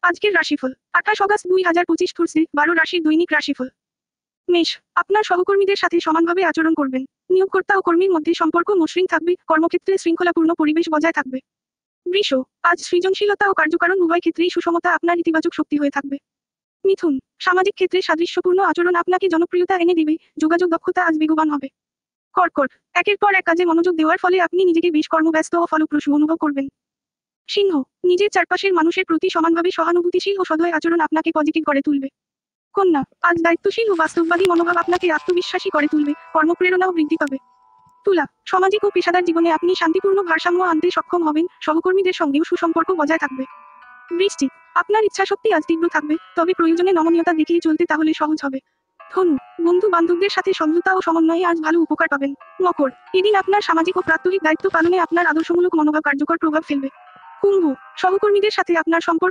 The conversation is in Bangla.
আজকের রাশিফল 28 অগাস্ট 2025 থুরসডে 12 রাশির দৈনিক রাশিফল। মেষ, আপনার সহকর্মীদের সাথে সমানভাবে আচরণ করবেন। নিয়োগকর্তা ও কর্মীর মধ্যে সম্পর্ক মসৃণ থাকবে, কর্মক্ষেত্রে শৃঙ্খলাপূর্ণ পরিবেশ বজায় থাকবে। বৃষ, আজ সৃজনশীলতা ও কার্যকারণ উভয় ক্ষেত্রেই সুষমতা আপনার ইতিবাচক শক্তি হয়ে থাকবে। মিথুন, সামাজিক ক্ষেত্রে সাদৃশ্যপূর্ণ আচরণ আপনাকে জনপ্রিয়তা এনে দিবে, যোগাযোগ দক্ষতা আজ বেগবান হবে। কর্কট, একের পর এক কাজে মনোযোগ দেওয়ার ফলে আপনি নিজেকে বেশ কর্মব্যস্ত ও ফলপ্রসূ অনুভব করবেন। সিংহ, নিজের চারপাশের মানুষের প্রতি সমানভাবে সহানুভূতিশীল ও সদয় আচরণ আপনাকে পজিটিভ করে তুলবে। কন্যা, আজ দায়িত্বশীল ও বাস্তববাদী মনোভাব আপনাকে আত্মবিশ্বাসী করে তুলবে, কর্মপ্রেরণাও বৃদ্ধি পাবে। তুলা, সামাজিক ও পেশাদার জীবনে আপনি শান্তিপূর্ণ ভারসাম্য আনতে সক্ষম হবেন, সহকর্মীদের সঙ্গেও সুসম্পর্ক বজায় থাকবে। বৃশ্চিক, আপনার ইচ্ছাশক্তি আজ তীব্র থাকবে, তবে প্রয়োজনে নমনীয়তা দেখিয়ে চলতে তাহলে সহজ হবে। ধনু, বন্ধু বান্ধবদের সাথে সমঝোতা ও সমন্বয়ে আজ ভালো উপকার পাবেন। মকর, এদিন আপনার সামাজিক ও প্রাত্যহিক দায়িত্ব পালনে আপনার আদর্শমূলক মনোভাব কার্যকর প্রভাব ফেলবে। কুম্ভ, সহকর্মীদের সাথে আপনার সম্পর্ক